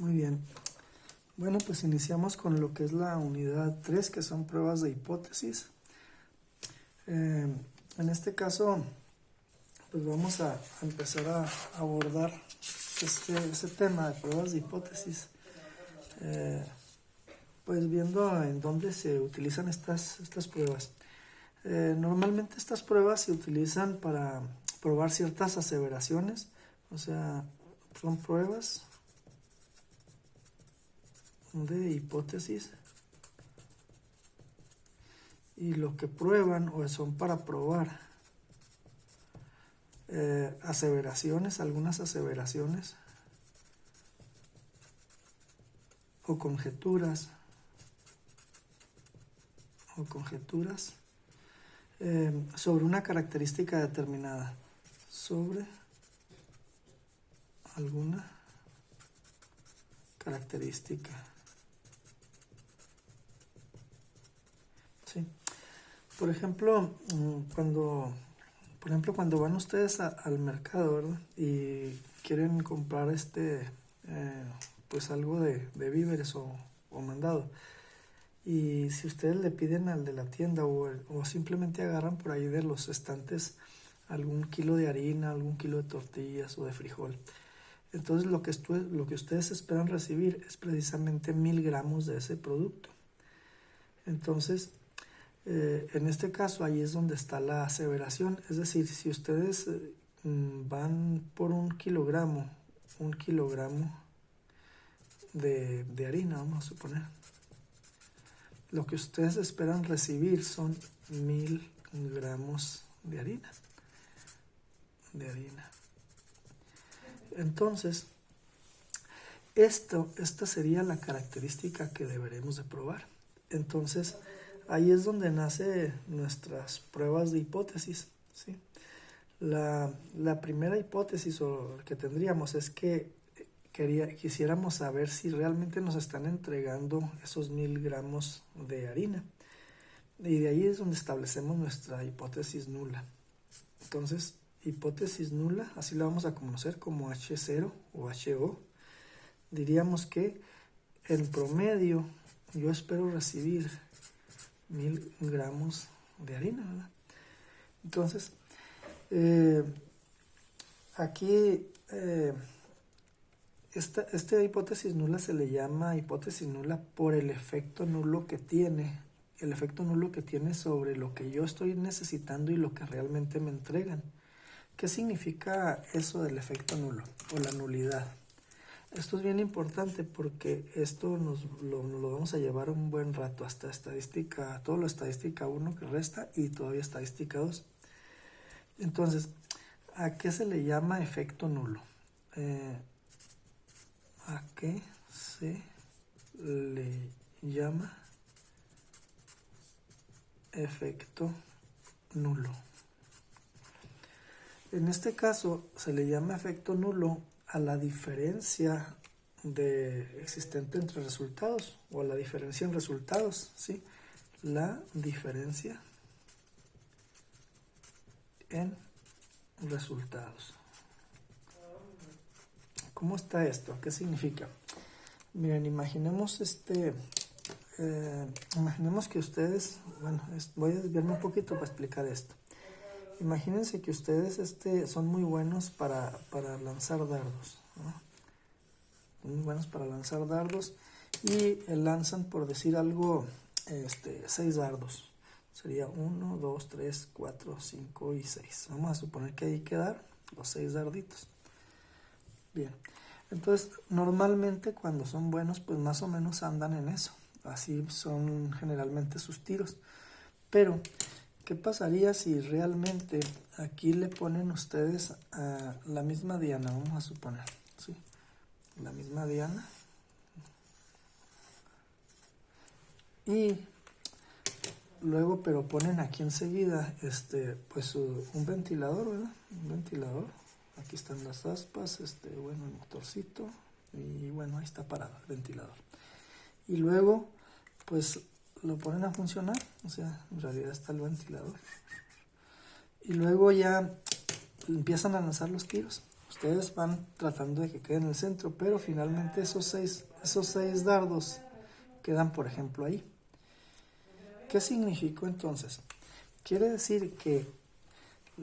Muy bien. Bueno, pues iniciamos con lo que es la unidad 3, que son pruebas de hipótesis. En este caso, pues vamos a empezar a abordar este tema de pruebas de hipótesis, pues viendo en dónde se utilizan estas pruebas. Normalmente estas pruebas se utilizan para probar ciertas aseveraciones, o sea, son pruebas de hipótesis, y lo que prueban o son para probar aseveraciones, algunas aseveraciones o conjeturas sobre una característica determinada, sobre alguna característica. Sí. Por ejemplo, cuando van ustedes al mercado, ¿verdad? Y quieren comprar pues algo de víveres o mandado, y si ustedes le piden al de la tienda o simplemente agarran por ahí de los estantes algún kilo de harina, algún kilo de tortillas o de frijol, entonces lo que ustedes esperan recibir es precisamente 1000 gramos de ese producto. Entonces, en este caso, ahí es donde está la aseveración. Es decir, si ustedes van por un kilogramo de harina, vamos a suponer, lo que ustedes esperan recibir son 1000 gramos de harina. Entonces, esta sería la característica que deberemos de probar. Entonces, ahí es donde nacen nuestras pruebas de hipótesis, ¿sí? La primera hipótesis que tendríamos es que quisiéramos saber si realmente nos están entregando esos 1000 gramos de harina. Y de ahí es donde establecemos nuestra hipótesis nula. Entonces, hipótesis nula, así la vamos a conocer como H0 o HO. Diríamos que en promedio yo espero recibir 1000 gramos de harina, ¿verdad? Entonces, aquí esta hipótesis nula se le llama hipótesis nula por el efecto nulo que tiene sobre lo que yo estoy necesitando y lo que realmente me entregan. ¿Qué significa eso del efecto nulo o la nulidad? Esto es bien importante porque esto lo vamos a llevar un buen rato hasta todo lo estadística 1 que resta y todavía estadística 2. Entonces, ¿a qué se le llama efecto nulo? ¿A qué se le llama efecto nulo? En este caso se le llama efecto nulo a la diferencia existente entre resultados, o a la diferencia en resultados, ¿sí? La diferencia en resultados. ¿Cómo está esto? ¿Qué significa? Miren, imaginemos que ustedes, voy a desviarme un poquito para explicar esto. Imagínense que ustedes son muy buenos para lanzar dardos, ¿no? Muy buenos para lanzar dardos y lanzan, por decir algo, 6 dardos. Sería 1, 2, 3, 4, 5 y 6. Vamos a suponer que hay que dar los 6 darditos. Bien, entonces normalmente cuando son buenos, pues más o menos andan en eso. Así son generalmente sus tiros. Pero, ¿qué pasaría si realmente aquí le ponen ustedes a la misma diana? Vamos a suponer, ¿sí? La misma diana. Y luego, pero ponen aquí enseguida, pues un ventilador, ¿verdad? Un ventilador. Aquí están las aspas, el motorcito. Y bueno, ahí está parado el ventilador. Y luego, pues lo ponen a funcionar, o sea, en realidad está el ventilador. Y luego ya empiezan a lanzar los tiros. Ustedes van tratando de que quede en el centro, pero finalmente esos seis dardos quedan, por ejemplo, ahí. ¿Qué significó entonces? Quiere decir que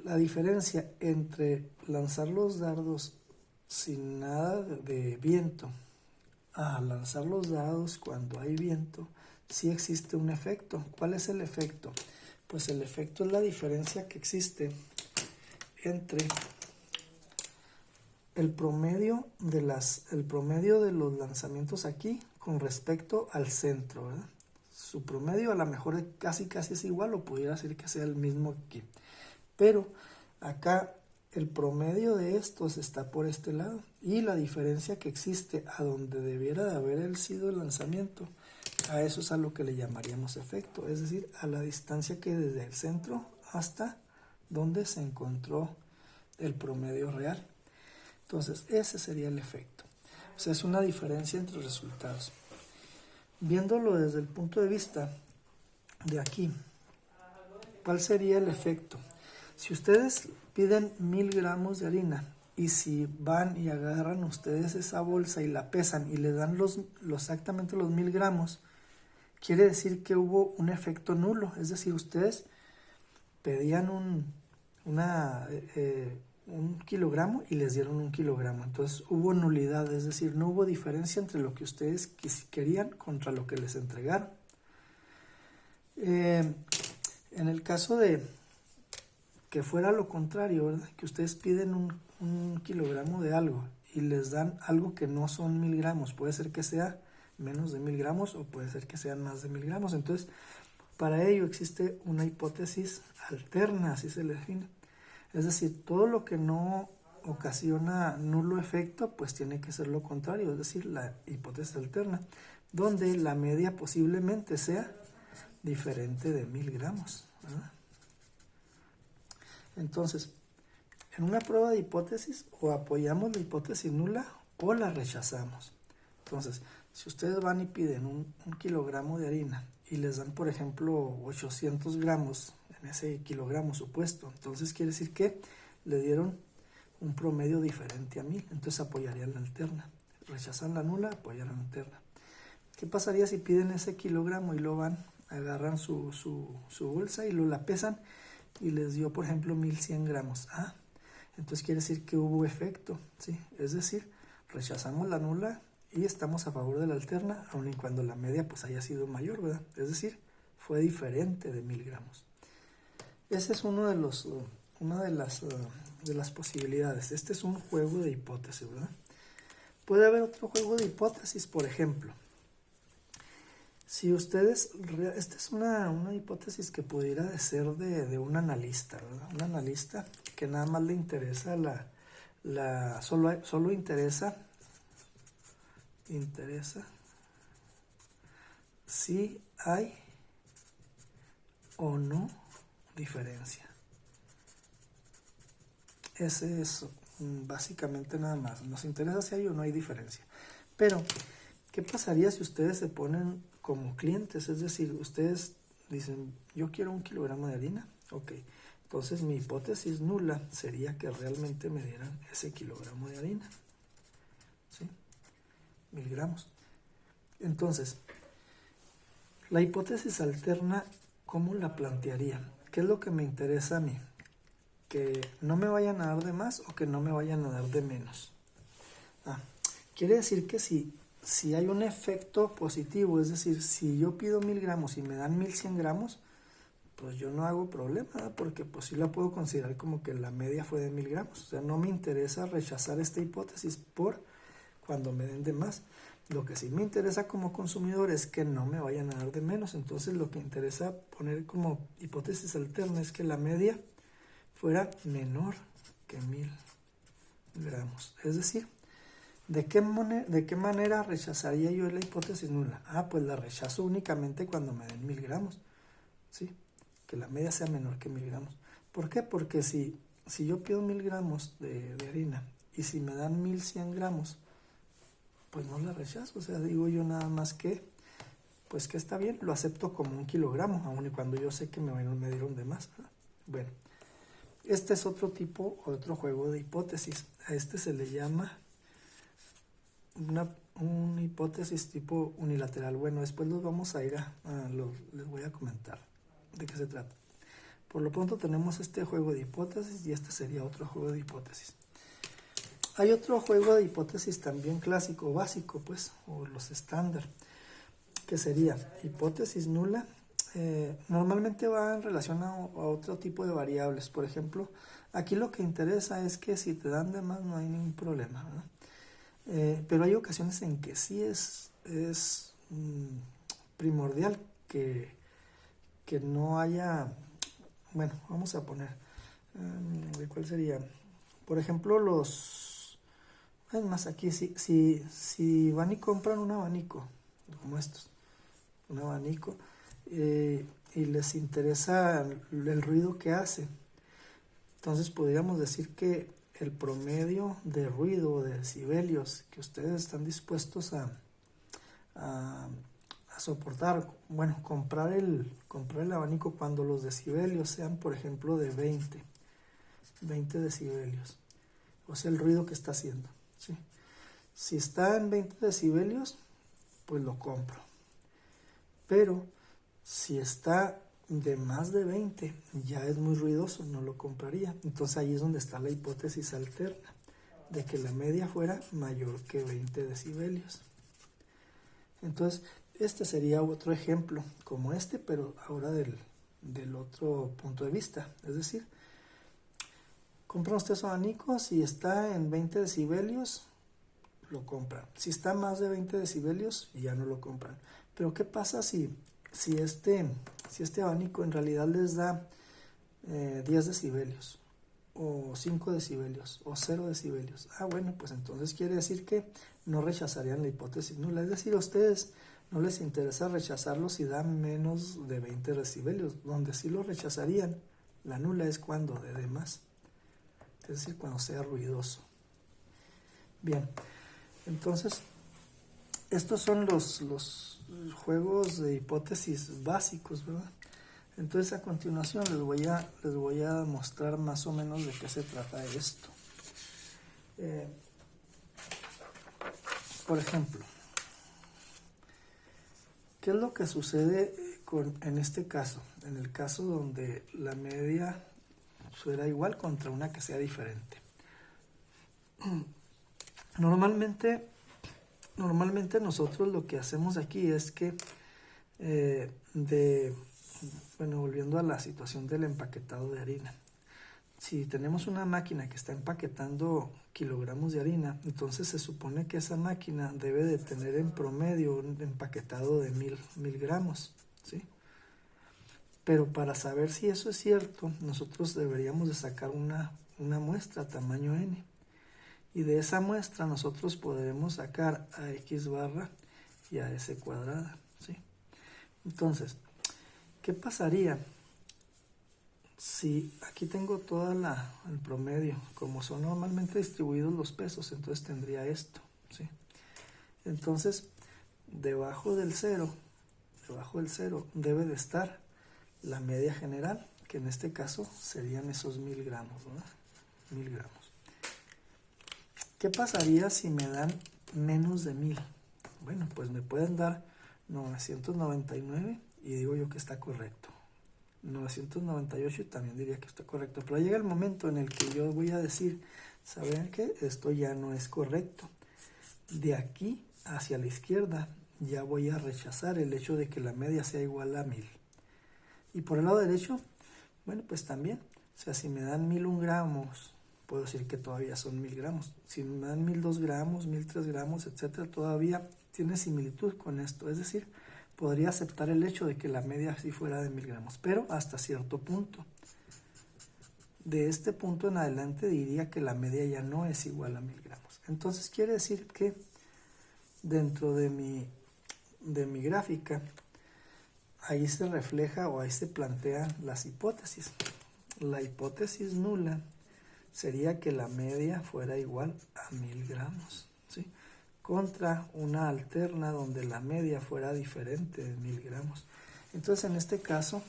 la diferencia entre lanzar los dardos sin nada de viento a lanzar los dados cuando hay viento, sí existe un efecto. ¿Cuál es el efecto? Pues el efecto es la diferencia que existe entre el promedio de los lanzamientos aquí con respecto al centro, ¿verdad? Su promedio a lo mejor casi es igual, o pudiera ser que sea el mismo aquí. Pero acá el promedio de estos está por este lado, y la diferencia que existe a donde debiera de haber sido el lanzamiento, a eso es a lo que le llamaríamos efecto, es decir, a la distancia que desde el centro hasta donde se encontró el promedio real. Entonces ese sería el efecto. O sea, es una diferencia entre resultados. Viéndolo desde el punto de vista de aquí, ¿cuál sería el efecto? Si ustedes piden 1000 gramos de harina, y si van y agarran ustedes esa bolsa y la pesan y le dan exactamente los 1000 gramos, quiere decir que hubo un efecto nulo. Es decir, ustedes pedían un kilogramo y les dieron 1 kilogramo. Entonces hubo nulidad, es decir, no hubo diferencia entre lo que ustedes querían contra lo que les entregaron. En el caso de que fuera lo contrario, ¿verdad? Que ustedes piden un kilogramo de algo y les dan algo que no son 1000 gramos, puede ser que sea menos de 1000 gramos o puede ser que sean más de 1000 gramos. Entonces, para ello existe una hipótesis alterna, así se le define. Es decir, todo lo que no ocasiona nulo efecto, pues tiene que ser lo contrario, es decir, la hipótesis alterna, donde la media posiblemente sea diferente de 1000 gramos, ¿verdad? Entonces, en una prueba de hipótesis, o apoyamos la hipótesis nula o la rechazamos. Entonces, si ustedes van y piden un kilogramo de harina y les dan, por ejemplo, 800 gramos en ese kilogramo supuesto, entonces quiere decir que le dieron un promedio diferente a 1000, entonces apoyarían la alterna. Rechazan la nula, apoyarían la alterna. ¿Qué pasaría si piden ese kilogramo y lo van, agarran su bolsa y lo la pesan y les dio, por ejemplo, 1100 gramos? Entonces quiere decir que hubo efecto, ¿sí? Es decir, rechazamos la nula y estamos a favor de la alterna, aun y cuando la media pues haya sido mayor, ¿verdad? Es decir, fue diferente de 1000 gramos. Ese es una de las posibilidades. Este es un juego de hipótesis, ¿verdad? Puede haber otro juego de hipótesis, por ejemplo. Si ustedes, esta es una hipótesis que pudiera ser de un analista, ¿verdad? Un analista que nada más le interesa solo interesa si hay o no diferencia. Ese es básicamente nada más. Nos interesa si hay o no hay diferencia. Pero, ¿qué pasaría si ustedes se ponen como clientes? Es decir, ustedes dicen, yo quiero 1 kilogramo de harina. Ok, entonces mi hipótesis nula sería que realmente me dieran ese kilogramo de harina. ¿Sí? 1000 gramos. Entonces, la hipótesis alterna, ¿cómo la plantearía? ¿Qué es lo que me interesa a mí? Que no me vayan a dar de más o que no me vayan a dar de menos. Quiere decir que si hay un efecto positivo, es decir, si yo pido 1000 gramos y me dan 1100 gramos, pues yo no hago problema, ¿verdad? Porque pues sí la puedo considerar como que la media fue de 1000 gramos. O sea, no me interesa rechazar esta hipótesis por cuando me den de más. Lo que sí me interesa como consumidor es que no me vayan a dar de menos. Entonces lo que interesa poner como hipótesis alterna es que la media fuera menor que 1000 gramos. Es decir, ¿de qué manera rechazaría yo la hipótesis nula? Pues la rechazo únicamente cuando me den 1000 gramos. ¿Sí? Que la media sea menor que 1000 gramos. ¿Por qué? Porque si yo pido 1000 gramos de harina y si me dan 1100 gramos, pues no la rechazo. O sea, digo yo nada más que, pues que está bien, lo acepto como 1 kilogramo, aun y cuando yo sé que me dieron de más, ¿verdad? Bueno, Este es otro juego de hipótesis. A este se le llama una hipótesis tipo unilateral. Bueno, después los vamos a ir les voy a comentar de qué se trata. Por lo pronto tenemos este juego de hipótesis y este sería otro juego de hipótesis. Hay otro juego de hipótesis también clásico, básico, pues, o los estándar, que sería hipótesis nula. Normalmente va en relación a otro tipo de variables. Por ejemplo, aquí lo que interesa es que si te dan de más no hay ningún problema, ¿verdad? Pero hay ocasiones en que sí es primordial que no haya, bueno, vamos a poner, ¿cuál sería? Por ejemplo, es más, aquí si van y compran un abanico, como estos, un abanico, y les interesa el ruido que hace, entonces podríamos decir que el promedio de ruido, de decibelios que ustedes están dispuestos a soportar, bueno, comprar el abanico cuando los decibelios sean, por ejemplo, de 20 decibelios, o sea, el ruido que está haciendo, ¿sí? Si está en 20 decibelios, pues lo compro. Pero si está de más de 20, ya es muy ruidoso, no lo compraría. Entonces ahí es donde está la hipótesis alterna, de que la media fuera mayor que 20 decibelios. Entonces, este sería otro ejemplo, como este, pero ahora del otro punto de vista. Es decir, compra usted su abanico, si está en 20 decibelios, lo compran. Si está más de 20 decibelios, ya no lo compran. Pero ¿qué pasa si este abanico en realidad les da 10 decibelios, o 5 decibelios, o 0 decibelios? Bueno, pues entonces quiere decir que no rechazarían la hipótesis nula. Es decir, a ustedes no les interesa rechazarlo si da menos de 20 decibelios. Donde sí lo rechazarían, la nula, es cuando de más. Es decir, cuando sea ruidoso. Bien, entonces estos son los juegos de hipótesis básicos, ¿verdad? Entonces a continuación les voy a mostrar más o menos de qué se trata esto. Por ejemplo, ¿qué es lo que sucede en este caso? En el caso donde la media fuera igual contra una que sea diferente. Normalmente nosotros lo que hacemos aquí es que volviendo a la situación del empaquetado de harina, si tenemos una máquina que está empaquetando kilogramos de harina, entonces se supone que esa máquina debe de tener en promedio un empaquetado de 1000 gramos, ¿sí? Pero para saber si eso es cierto, nosotros deberíamos de sacar una muestra tamaño n, y de esa muestra nosotros podremos sacar a x barra y a s cuadrada, ¿sí? Entonces, ¿qué pasaría si aquí tengo toda el promedio? Como son normalmente distribuidos los pesos, entonces tendría esto, ¿sí? Entonces, debajo del cero debe de estar la media general, que en este caso serían esos 1000 gramos, ¿verdad? 1000 gramos. ¿Qué pasaría si me dan menos de 1000? Bueno, pues me pueden dar 999 y digo yo que está correcto. 998 también diría que está correcto. Pero llega el momento en el que yo voy a decir, ¿saben qué? Esto ya no es correcto. De aquí hacia la izquierda ya voy a rechazar el hecho de que la media sea igual a 1000. Y por el lado derecho, bueno, pues también. O sea, si me dan 1001 gramos, puedo decir que todavía son 1000 gramos. Si me dan 1002 gramos, 1003 gramos, etcétera, todavía tiene similitud con esto. Es decir, podría aceptar el hecho de que la media sí fuera de 1000 gramos, pero hasta cierto punto. De este punto en adelante diría que la media ya no es igual a 1000 gramos. Entonces quiere decir que dentro de mi gráfica, ahí se refleja o ahí se plantean las hipótesis. La hipótesis nula sería que la media fuera igual a 1000 gramos, ¿sí? Contra una alterna donde la media fuera diferente de 1000 gramos. Entonces en este caso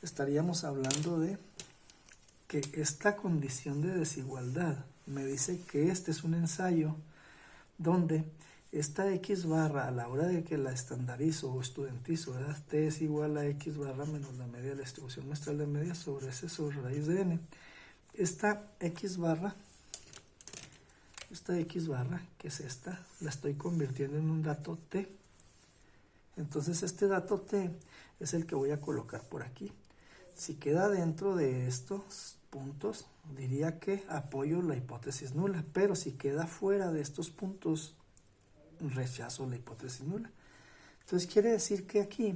estaríamos hablando de que esta condición de desigualdad me dice que este es un ensayo donde esta X barra a la hora de que la estandarizo o estudentizo, ¿verdad? T es igual a X barra menos la media de la distribución muestral de media sobre S sobre raíz de N. Esta X barra, que es esta, la estoy convirtiendo en un dato T. Entonces este dato T es el que voy a colocar por aquí. Si queda dentro de estos puntos, diría que apoyo la hipótesis nula, pero si queda fuera de estos puntos, rechazo la hipótesis nula. Entonces quiere decir que aquí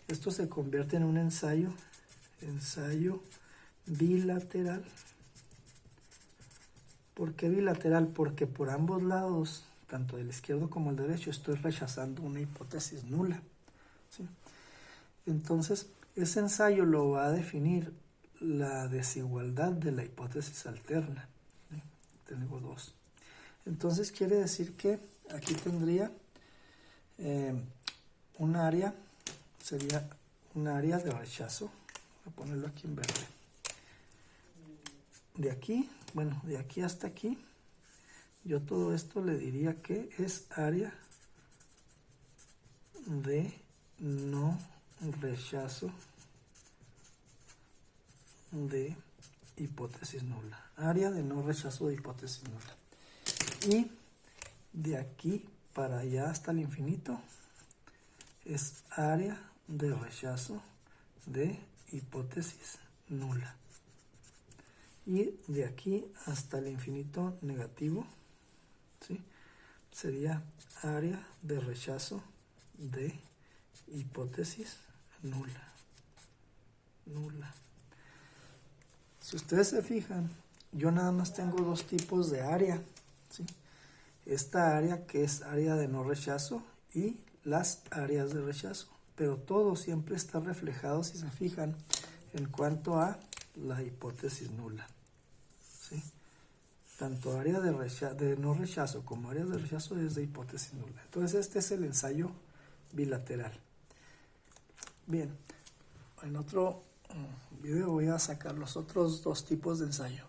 esto se convierte en un ensayo bilateral. ¿Por qué bilateral? Porque por ambos lados, tanto del izquierdo como el derecho, estoy rechazando una hipótesis nula, ¿sí? Entonces, ese ensayo lo va a definir la desigualdad de la hipótesis alterna, ¿sí? Tengo dos. Entonces quiere decir que aquí tendría un área, sería un área de rechazo. Voy a ponerlo aquí en verde. De aquí, bueno, de aquí hasta aquí, yo todo esto le diría que es área de no rechazo de hipótesis nula. Área de no rechazo de hipótesis nula. Y de aquí para allá hasta el infinito es área de rechazo de hipótesis nula. Y de aquí hasta el infinito negativo, ¿sí? Sería área de rechazo de hipótesis nula. Si ustedes se fijan, yo nada más tengo dos tipos de área, ¿sí? Esta área que es área de no rechazo y las áreas de rechazo, pero todo siempre está reflejado, si se fijan, en cuanto a la hipótesis nula, ¿sí? Tanto área de no rechazo como áreas de rechazo es de hipótesis nula. Entonces este es el ensayo bilateral. Bien, en otro video voy a sacar los otros dos tipos de ensayo.